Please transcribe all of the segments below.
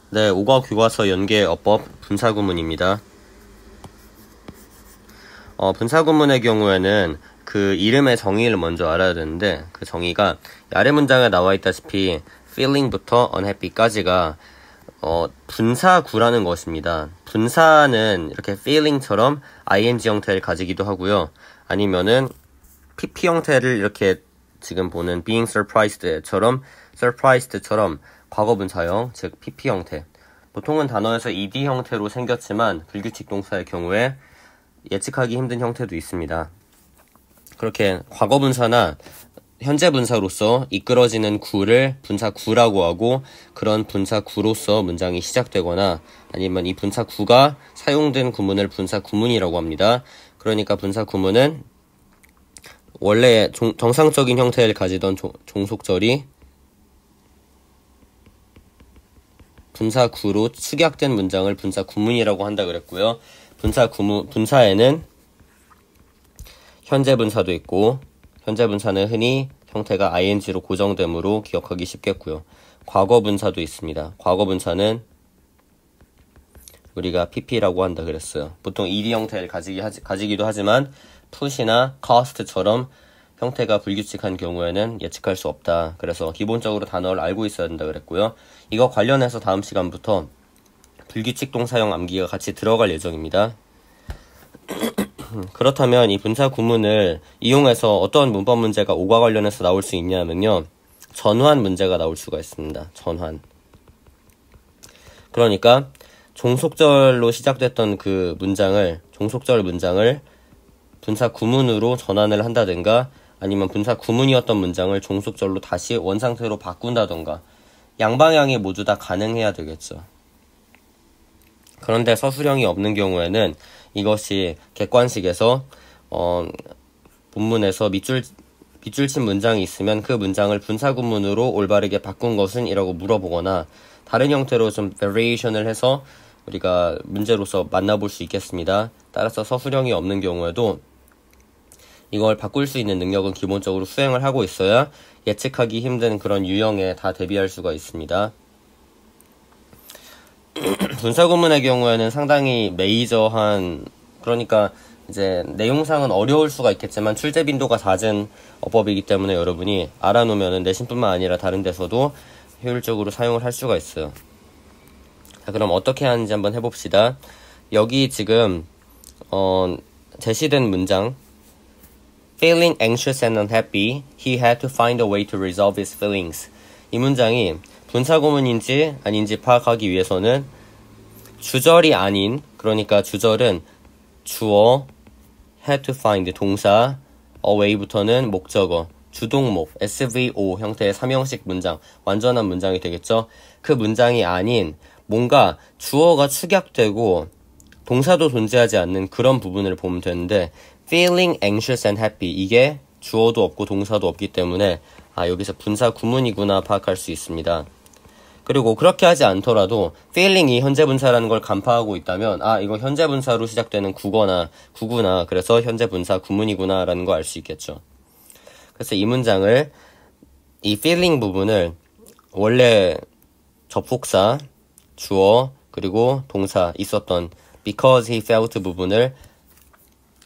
네, 오과 교과서 연계 어법 분사구문입니다. 분사구문의 경우에는 그 이름의 정의를 먼저 알아야 되는데, 그 정의가 아래 문장에 나와 있다시피 feeling부터 unhappy까지가 분사구라는 것입니다. 분사는 이렇게 feeling처럼 ing 형태를 가지기도 하고요. 아니면은 pp 형태를 이렇게 지금 보는 being surprised처럼 과거분사형, 즉 pp 형태. 보통은 단어에서 ed 형태로 생겼지만 불규칙 동사의 경우에 예측하기 힘든 형태도 있습니다. 그렇게 과거분사나 현재분사로서 이끌어지는 구를 분사구라고 하고, 그런 분사구로서 문장이 시작되거나 아니면 이 분사구가 사용된 구문을 분사구문이라고 합니다. 그러니까 분사구문은 원래 정상적인 형태를 가지던 종속절이 분사구로 축약된 문장을 분사구문이라고 한다 그랬고요. 분사에는 현재분사도 있고, 현재분사는 흔히 형태가 ing로 고정되므로 기억하기 쉽겠고요. 과거분사도 있습니다. 과거분사는 우리가 pp라고 한다 그랬어요. 보통 ed 형태를 가지기도 하지만 put이나 cost처럼 형태가 불규칙한 경우에는 예측할 수 없다. 그래서 기본적으로 단어를 알고 있어야 된다 그랬고요. 이거 관련해서 다음 시간부터 불규칙 동사형 암기가 같이 들어갈 예정입니다. 그렇다면 이 분사 구문을 이용해서 어떤 문법 문제가 오과 관련해서 나올 수 있냐면요, 전환 문제가 나올 수가 있습니다. 전환. 그러니까 종속절로 시작됐던 그 문장을, 종속절 문장을 분사 구문으로 전환을 한다든가, 아니면 분사 구문이었던 문장을 종속절로 다시 원상태로 바꾼다던가, 양방향이 모두 다 가능해야 되겠죠. 그런데 서술형이 없는 경우에는 이것이 객관식에서 본문에서 밑줄 친 문장이 있으면 그 문장을 분사구문으로 올바르게 바꾼 것은? 이라고 물어보거나, 다른 형태로 좀 variation을 해서 우리가 문제로서 만나볼 수 있겠습니다. 따라서 서술형이 없는 경우에도 이걸 바꿀 수 있는 능력은 기본적으로 수행을 하고 있어야 예측하기 힘든 그런 유형에 다 대비할 수가 있습니다. 분사구문의 경우에는 상당히 메이저한, 그러니까 이제 내용상은 어려울 수가 있겠지만 출제 빈도가 잦은 어법이기 때문에 여러분이 알아놓으면 내신뿐만 아니라 다른 데서도 효율적으로 사용을 할 수가 있어요. 자, 그럼 어떻게 하는지 한번 해봅시다. 여기 지금 제시된 문장, Feeling anxious and unhappy, he had to find a way to resolve his feelings. 이 문장이 분사구문인지 아닌지 파악하기 위해서는 주절이 아닌, 그러니까 주절은 주어, had to find 동사, away부터는 목적어, 주동목, SVO 형태의 3형식 문장, 완전한 문장이 되겠죠. 그 문장이 아닌 뭔가 주어가 축약되고 동사도 존재하지 않는 그런 부분을 보면 되는데, feeling anxious and happy, 이게 주어도 없고 동사도 없기 때문에 여기서 분사 구문이구나 파악할 수 있습니다. 그리고 그렇게 하지 않더라도 feeling이 현재 분사라는 걸 간파하고 있다면 이거 현재 분사로 시작되는 구구나, 그래서 현재 분사 구문이구나 라는 거 알 수 있겠죠. 그래서 이 문장을, 이 feeling 부분을 원래 접속사, 주어, 그리고 동사 있었던 because he felt 부분을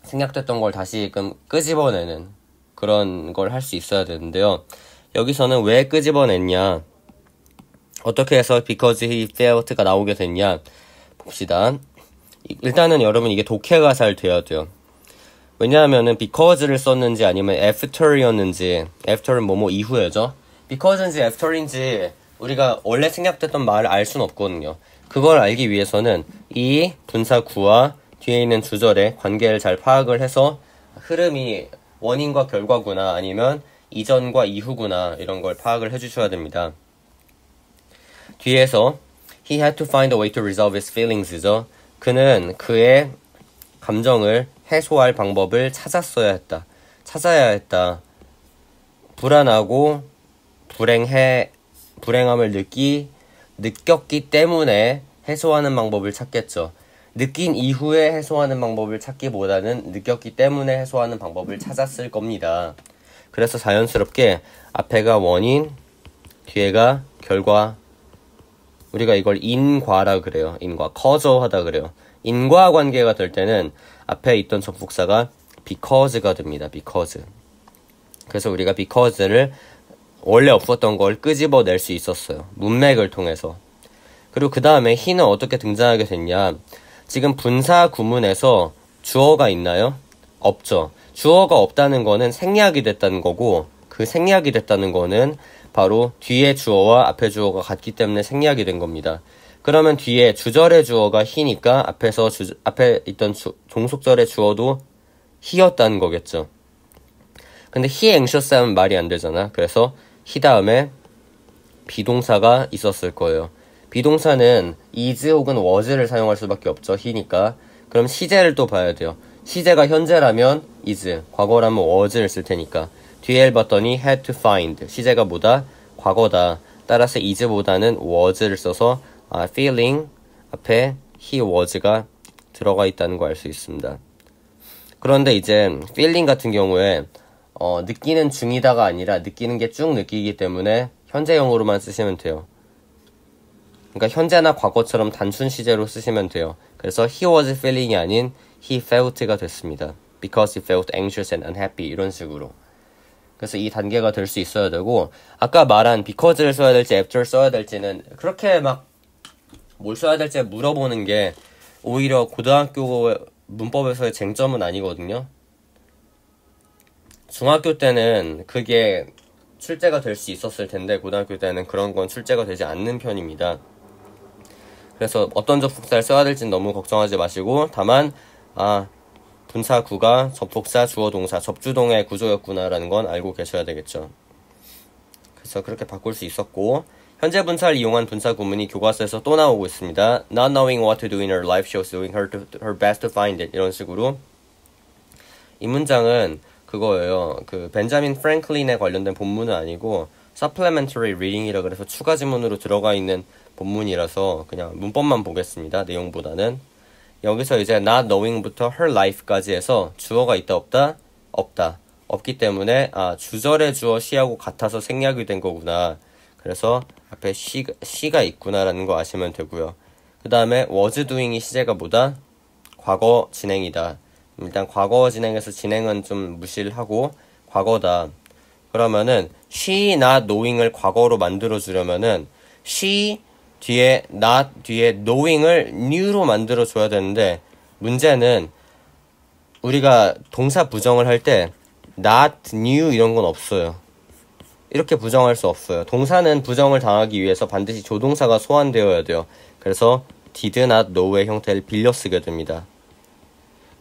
생략됐던 걸 다시금 끄집어내는 그런 걸 할 수 있어야 되는데요. 여기서는 왜 끄집어냈냐, 어떻게 해서 because he felt가 나오게 됐냐 봅시다. 일단은 여러분 이게 독해가 잘 돼야 돼요. 왜냐하면은 because를 썼는지 아니면 after였는지, after는 뭐뭐 이후에죠. because인지 after인지 우리가 원래 생략됐던 말을 알 수는 없거든요. 그걸 알기 위해서는 이 분사구와 뒤에 있는 주절의 관계를 잘 파악을 해서 흐름이 원인과 결과구나 아니면 이전과 이후구나 이런 걸 파악을 해주셔야 됩니다. 뒤에서 he had to find a way to resolve his feelings죠. 그는 그의 감정을 해소할 방법을 찾아야 했다. 불안하고 불행함을 느꼈기 때문에 해소하는 방법을 찾겠죠. 느낀 이후에 해소하는 방법을 찾기보다는 느꼈기 때문에 해소하는 방법을 찾았을 겁니다. 그래서 자연스럽게 앞에가 원인, 뒤에가 결과 우리가 이걸 인과라 그래요. 인과, causal 그래요. 인과 관계가 될 때는 앞에 있던 접속사가 because가 됩니다. because. 그래서 우리가 because를 원래 없었던 걸 끄집어낼 수 있었어요. 문맥을 통해서. 그리고 그 다음에 he는 어떻게 등장하게 됐냐. 지금 분사 구문에서 주어가 있나요? 없죠. 주어가 없다는 거는 생략이 됐다는 거고, 그 생략이 됐다는 거는 바로 뒤에 주어와 앞에 주어가 같기 때문에 생략이 된 겁니다. 그러면 뒤에 주절의 주어가 he니까 앞에 있던 종속절의 주어도 he였다는 거겠죠. 근데 he anxious 하면 말이 안 되잖아. 그래서 he 다음에 비동사가 있었을 거예요. 비동사는 is 혹은 was를 사용할 수밖에 없죠. he니까. 그럼 시제를 또 봐야 돼요. 시제가 현재라면 is, 과거라면 was를 쓸 테니까. 뒤에 봤더니 had to find. 시제가 뭐다? 과거다. 따라서 is보다는 was를 써서 feeling 앞에 he was가 들어가 있다는 거 알 수 있습니다. 그런데 이제 feeling 같은 경우에 느끼는 중이다가 아니라 느끼는 게 쭉 느끼기 때문에 현재형으로만 쓰시면 돼요. 그러니까 현재나 과거처럼 단순 시제로 쓰시면 돼요. 그래서 he was feeling이 아닌 he felt가 됐습니다. Because he felt anxious and unhappy 이런 식으로. 그래서 이 단계가 될 수 있어야 되고, 아까 말한 because를 써야 될지 after 써야 될지는 그렇게 막 뭘 써야 될지 물어보는 게 오히려 고등학교 문법에서의 쟁점은 아니거든요. 중학교 때는 그게 출제가 될 수 있었을 텐데 고등학교 때는 그런 건 출제가 되지 않는 편입니다. 그래서 어떤 접속사를 써야 될지는 너무 걱정하지 마시고, 다만 분사 구가 접속사 주어 동사 접주동의 구조였구나라는 건 알고 계셔야 되겠죠. 그래서 그렇게 바꿀 수 있었고, 현재 분사를 이용한 분사 구문이 교과서에서 또 나오고 있습니다. Not knowing what to do in her life, she was doing her best to find it. 이런 식으로. 이 문장은 그거예요. 그 벤자민 프랭클린에 관련된 본문은 아니고 supplementary reading이라 그래서 추가 지문으로 들어가 있는 본문이라서 그냥 문법만 보겠습니다. 내용보다는. 여기서 이제 not knowing부터 her life까지 해서 주어가 있다 없다? 없다. 없기 때문에 주절의 주어 she하고 같아서 생략이 된 거구나. 그래서 앞에 she가 있구나라는 거 아시면 되고요. 그 다음에 was doing이 시제가 뭐다? 과거 진행이다. 일단 과거 진행에서 진행은 좀 무시를 하고 과거다. 그러면은 she not knowing을 과거로 만들어 주려면은 she 뒤에 not 뒤에 knowing을 new로 만들어 줘야 되는데, 문제는 우리가 동사 부정을 할 때 not new 이런 건 없어요. 이렇게 부정할 수 없어요. 동사는 부정을 당하기 위해서 반드시 조동사가 소환되어야 돼요. 그래서 did not know의 형태를 빌려 쓰게 됩니다.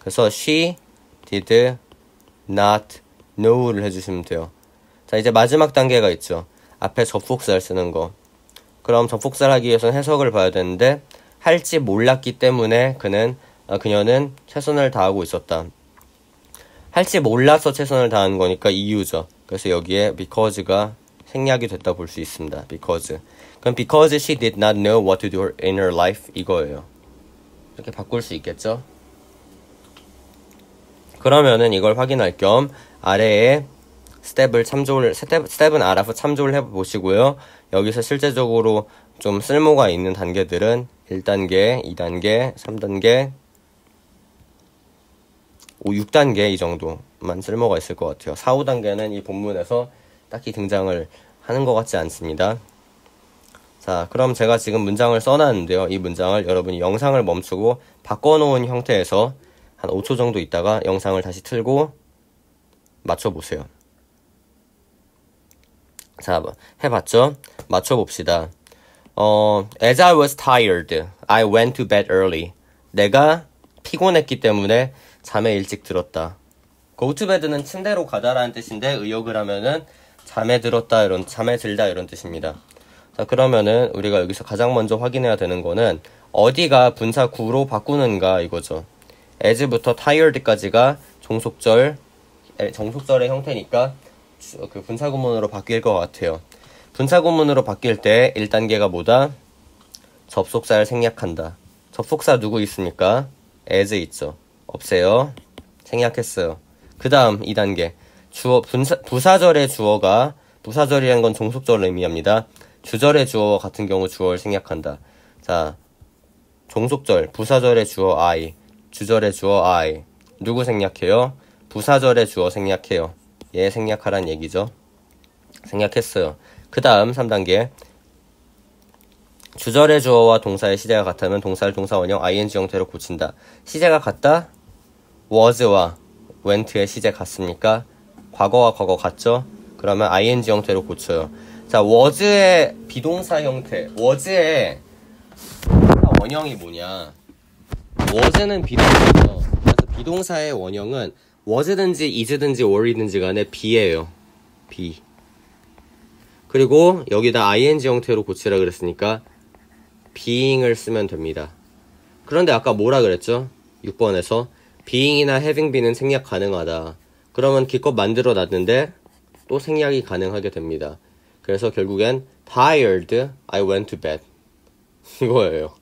그래서 she did not know를 해주시면 돼요. 자, 이제 마지막 단계가 있죠. 앞에 접속사를 쓰는 거. 그럼 접속사를 하기 위해서는 해석을 봐야 되는데, 할지 몰랐기 때문에 그녀는 최선을 다하고 있었다. 할지 몰라서 최선을 다하는 거니까 이유죠. 그래서 여기에 because가 생략이 됐다 볼 수 있습니다. because. 그럼 because she did not know what to do in her life 이거예요. 이렇게 바꿀 수 있겠죠? 그러면은 이걸 확인할 겸 아래에 스텝은 알아서 참조를 해보시고요. 여기서 실제적으로 좀 쓸모가 있는 단계들은 1단계, 2단계, 3단계, 6단계 이 정도만 쓸모가 있을 것 같아요. 4, 5단계는 이 본문에서 딱히 등장을 하는 것 같지 않습니다. 자, 그럼 제가 지금 문장을 써놨는데요. 이 문장을 여러분이 영상을 멈추고 바꿔놓은 형태에서 한 5초 정도 있다가 영상을 다시 틀고 맞춰보세요. 자, 해봤죠? 맞춰봅시다. As I was tired, I went to bed early. 내가 피곤했기 때문에 잠에 일찍 들었다. Go to bed는 침대로 가다라는 뜻인데 의역을 하면은 잠에 들다 이런 뜻입니다. 자, 그러면은 우리가 여기서 가장 먼저 확인해야 되는 거는 어디가 분사 구로 바꾸는가 이거죠. as부터 tired까지가 정속절의 형태니까 그 분사구문으로 바뀔 것 같아요. 분사구문으로 바뀔 때 1단계가 뭐다? 접속사를 생략한다. 접속사 누구 있습니까? as 있죠. 없애요. 생략했어요. 그 다음 2단계 부사절의 주어가, 부사절이라는 건 종속절을 의미합니다. 주절의 주어와 같은 경우 주어를 생략한다. 자, 종속절, 부사절의 주어 I, 주절의 주어 I. 누구 생략해요? 부사절의 주어 생략해요. 얘 생략하란 얘기죠. 생략했어요. 그 다음 3단계. 주절의 주어와 동사의 시제가 같으면 동사를 동사 원형 ing 형태로 고친다. 시제가 같다? was와 went의 시제 같습니까? 과거와 과거 같죠? 그러면 ing 형태로 고쳐요. 자, was의 비동사 형태. was의 원형이 뭐냐? was는 비동사죠. 그래서 비동사의 원형은 was든지 is든지 were든지 간에 be예요. be. 그리고 여기다 ing 형태로 고치라 그랬으니까 being을 쓰면 됩니다. 그런데 아까 뭐라 그랬죠? 6번에서 being이나 having be는 생략 가능하다. 그러면 기껏 만들어 놨는데 또 생략이 가능하게 됩니다. 그래서 결국엔 tired, I went to bed 이거예요.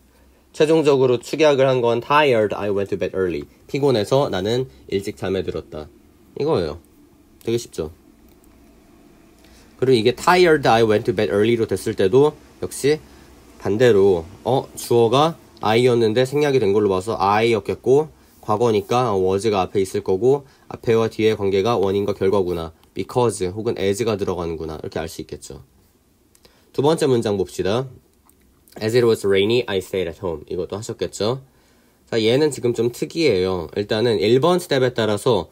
최종적으로 축약을 한 건 tired, I went to bed early. 피곤해서 나는 일찍 잠에 들었다. 이거예요. 되게 쉽죠? 그리고 이게 tired, I went to bed early로 됐을 때도 역시 반대로 주어가 I였는데 생략이 된 걸로 봐서 I였겠고 과거니까 was가 앞에 있을 거고 앞에와 뒤의 관계가 원인과 결과구나. because 혹은 as가 들어가는구나. 이렇게 알 수 있겠죠. 두 번째 문장 봅시다. As it was rainy, I stayed at home. 이것도 하셨겠죠. 자, 얘는 지금 좀 특이해요. 일단은 1번 스텝에 따라서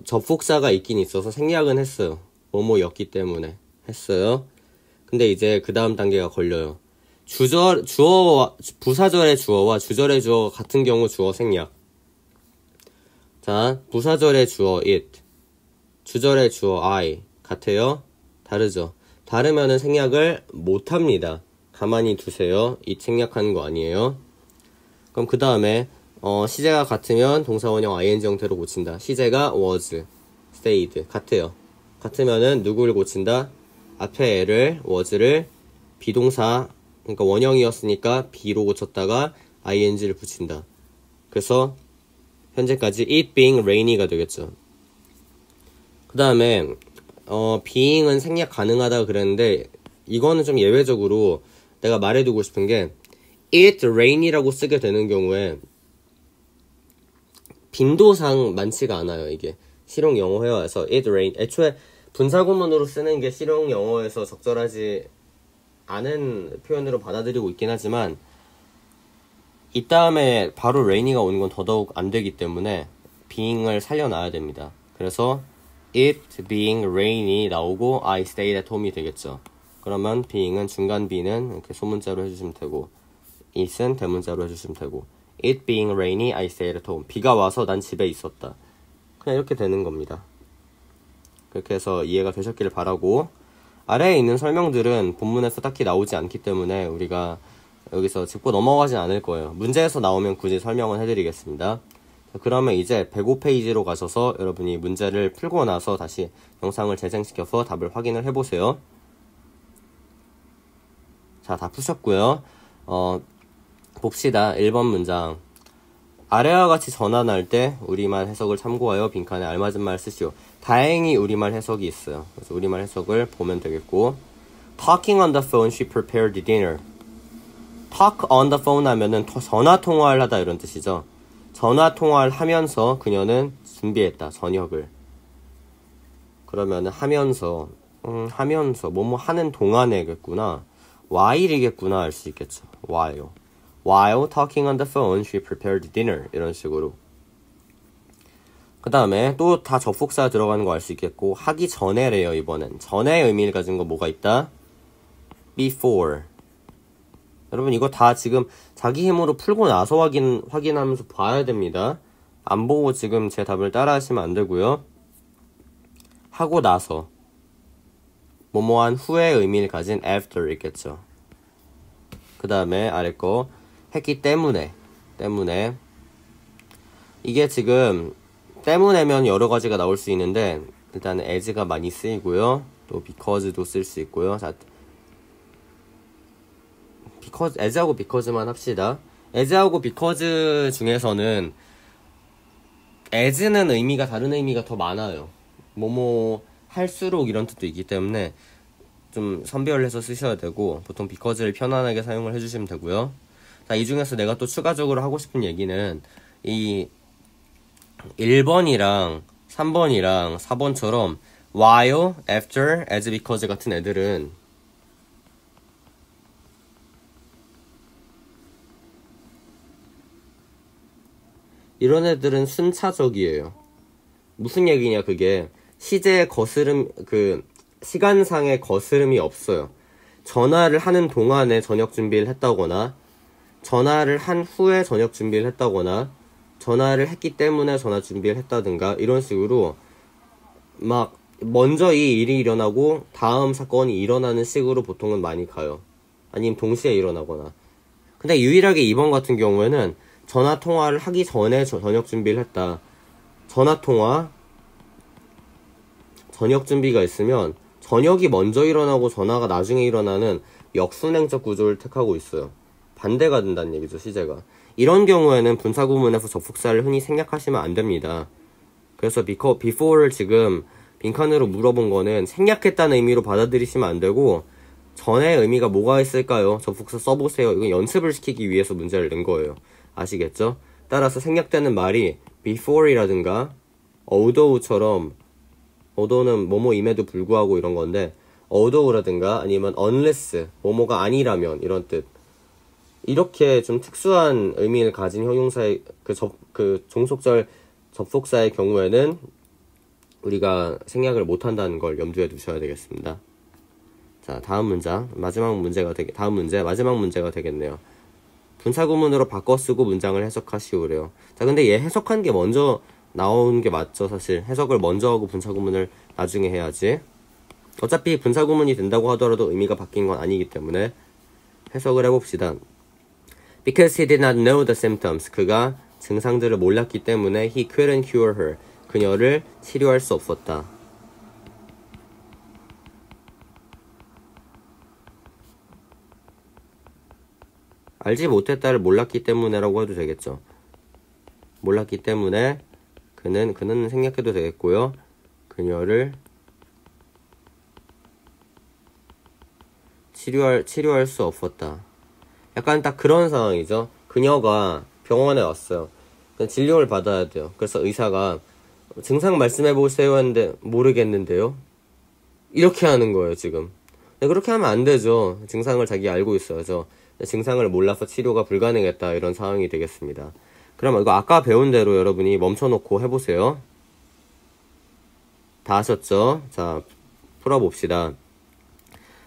접속사가 있긴 있어서 생략은 했어요. 뭐뭐였기 때문에 했어요. 근데 이제 그 다음 단계가 걸려요. 부사절의 주어와 주절의 주어 같은 경우 주어 생략. 자, 부사절의 주어 it, 주절의 주어 I 같아요? 다르죠? 다르면은 생략을 못합니다. 가만히 두세요. it 생략하는 거 아니에요. 그럼 그 다음에 시제가 같으면 동사원형 ing 형태로 고친다. 시제가 was, stayed 같아요. 같으면은 누구를 고친다? 앞에 애를 was를 비동사 그러니까 원형이었으니까 be로 고쳤다가 ing를 붙인다. 그래서 현재까지 it being rainy가 되겠죠. 그 다음에 being은 생략 가능하다고 그랬는데 이거는 좀 예외적으로 내가 말해두고 싶은 게 it rain이라고 쓰게 되는 경우에 빈도상 많지가 않아요. 이게 실용 영어 회화에서 it rain 애초에 분사구문으로 쓰는 게 실용 영어에서 적절하지 않은 표현으로 받아들이고 있긴 하지만 이 다음에 바로 rainy가 오는 건 더더욱 안 되기 때문에 being을 살려놔야 됩니다. 그래서 it being rainy 나오고 I stayed at home이 되겠죠. 그러면 being은 중간 be는 이렇게 소문자로 해주시면 되고 it은 대문자로 해주시면 되고 it being rainy I stayed at home. 비가 와서 난 집에 있었다. 그냥 이렇게 되는 겁니다. 그렇게 해서 이해가 되셨기를 바라고 아래에 있는 설명들은 본문에서 딱히 나오지 않기 때문에 우리가 여기서 짚고 넘어가진 않을 거예요. 문제에서 나오면 굳이 설명을 해드리겠습니다. 자, 그러면 이제 105페이지로 가셔서 여러분이 문제를 풀고 나서 다시 영상을 재생시켜서 답을 확인을 해보세요. 자, 다 푸셨고요. 봅시다. 1번 문장. 아래와 같이 전환할 때 우리말 해석을 참고하여 빈칸에 알맞은 말 쓰시오. 다행히 우리말 해석이 있어요. 그래서 우리말 해석을 보면 되겠고 Talking on the phone, she prepared dinner. Talk on the phone 하면은 전화 통화를 하다 이런 뜻이죠. 전화 통화를 하면서 그녀는 준비했다. 저녁을. 그러면은 하면서 뭐뭐 하는 동안에겠구나. while이겠구나 알 수 있겠죠. While talking on the phone, she prepared dinner. 이런 식으로. 그 다음에 또 다 접속사 들어가는 거 알 수 있겠고 하기 전에래요. 이번엔 전에 의미를 가진 거 뭐가 있다? before. 여러분 이거 다 지금 자기 힘으로 풀고 나서 확인하면서 봐야 됩니다. 안 보고 지금 제 답을 따라 하시면 안 되고요. 하고 나서 뭐뭐한 후의 의미를 가진 after 있겠죠. 그 다음에 아래 거 했기 때문에 이게 지금 때문에면 여러 가지가 나올 수 있는데 일단 as가 많이 쓰이고요. 또 because도 쓸 수 있고요. 자, as하고 because만 합시다. as하고 because 중에서는 as는 의미가 다른 의미가 더 많아요. 뭐뭐 할수록 이런 뜻도 있기 때문에 좀 선별해서 쓰셔야 되고 보통 because를 편안하게 사용을 해주시면 되고요. 자, 이 중에서 내가 또 추가적으로 하고 싶은 얘기는 이 1번이랑 3번이랑 4번처럼 while, after, as, because 같은 애들은 이런 애들은 순차적이에요. 무슨 얘기냐 그게 시제의 거스름 시간상의 거스름이 없어요. 전화를 하는 동안에 저녁 준비를 했다거나 전화를 한 후에 저녁 준비를 했다거나 전화를 했기 때문에 전화 준비를 했다든가 이런 식으로 막 먼저 이 일이 일어나고 다음 사건이 일어나는 식으로 보통은 많이 가요. 아니면 동시에 일어나거나. 근데 유일하게 2번 같은 경우에는 전화 통화를 하기 전에 저녁 준비를 했다. 전화 통화 저녁 준비가 있으면 저녁이 먼저 일어나고 전화가 나중에 일어나는 역순행적 구조를 택하고 있어요. 반대가 된다는 얘기죠, 시제가. 이런 경우에는 분사구문에서 접속사를 흔히 생략하시면 안 됩니다. 그래서 before를 지금 빈칸으로 물어본 거는 생략했다는 의미로 받아들이시면 안 되고 전의 의미가 뭐가 있을까요? 접속사 써보세요. 이건 연습을 시키기 위해서 문제를 낸 거예요. 아시겠죠? 따라서 생략되는 말이 before이라든가 although처럼 although는 뭐뭐임에도 불구하고 이런 건데 although라든가 아니면 unless 뭐뭐가 아니라면 이런 뜻. 이렇게 좀 특수한 의미를 가진 형용사의 종속절 접속사의 경우에는 우리가 생략을 못한다는 걸 염두에 두셔야 되겠습니다. 자, 다음 문장 마지막 문제가 되겠네요. 분사구문으로 바꿔 쓰고 문장을 해석하시오래요. 자, 근데 얘 해석한 게 먼저 나온 게 맞죠. 사실 해석을 먼저 하고 분사구문을 나중에 해야지. 어차피 분사구문이 된다고 하더라도 의미가 바뀐 건 아니기 때문에 해석을 해봅시다. Because he did not know the symptoms. 그가 증상들을 몰랐기 때문에 he couldn't cure her. 그녀를 치료할 수 없었다. 알지 못했다를 몰랐기 때문에라고 해도 되겠죠. 몰랐기 때문에 그는 생략해도 되겠고요. 그녀를 치료할 수 없었다. 약간 딱 그런 상황이죠. 그녀가 병원에 왔어요. 진료를 받아야 돼요. 그래서 의사가 증상 말씀해보세요 했는데 모르겠는데요. 이렇게 하는 거예요 지금. 그렇게 하면 안 되죠. 증상을 자기가 알고 있어야죠. 증상을 몰라서 치료가 불가능했다 이런 상황이 되겠습니다. 그럼 이거 아까 배운 대로 여러분이 멈춰놓고 해보세요. 다 하셨죠? 자, 풀어봅시다.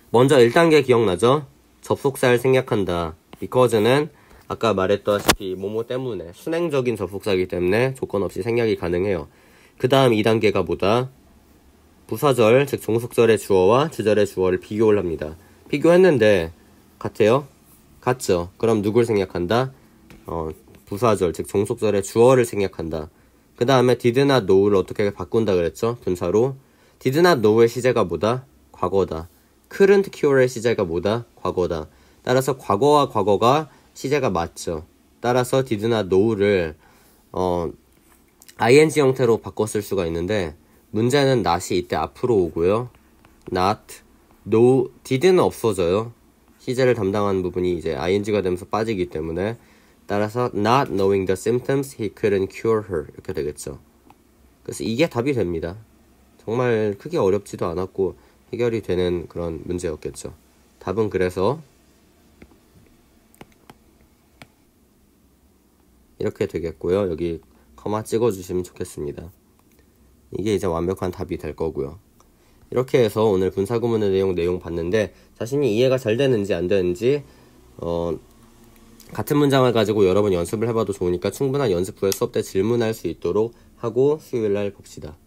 먼저 1단계 기억나죠? 접속사를 생략한다. because는 아까 말했다시피 뭐뭐 때문에 순행적인 접속사이기 때문에 조건 없이 생략이 가능해요. 그 다음 2단계가 뭐다? 부사절, 즉 종속절의 주어와 주절의 주어를 비교를 합니다. 비교했는데 같아요? 같죠? 그럼 누굴 생략한다? 부사절, 즉 종속절의 주어를 생략한다. 그 다음에 did not know를 어떻게 바꾼다 그랬죠? 분사로. did not know의 시제가 뭐다? 과거다. couldn't cure의 시제가 뭐다? 과거다. 따라서 과거와 과거가 시제가 맞죠. 따라서 did not know를 ing 형태로 바꿔 쓸 수가 있는데 문제는 not이 이때 앞으로 오고요. not, know, did는 없어져요. 시제를 담당하는 부분이 이제 ing가 되면서 빠지기 때문에 따라서 not knowing the symptoms, he couldn't cure her 이렇게 되겠죠. 그래서 이게 답이 됩니다. 정말 크게 어렵지도 않았고 해결이 되는 그런 문제였겠죠. 답은 그래서 이렇게 되겠고요. 여기 커마 찍어주시면 좋겠습니다. 이게 이제 완벽한 답이 될 거고요. 이렇게 해서 오늘 분사구문의 내용 봤는데 자신이 이해가 잘 되는지 안 되는지 같은 문장을 가지고 여러 번 연습을 해봐도 좋으니까 충분한 연습 후에 수업 때 질문할 수 있도록 하고 수요일날 봅시다.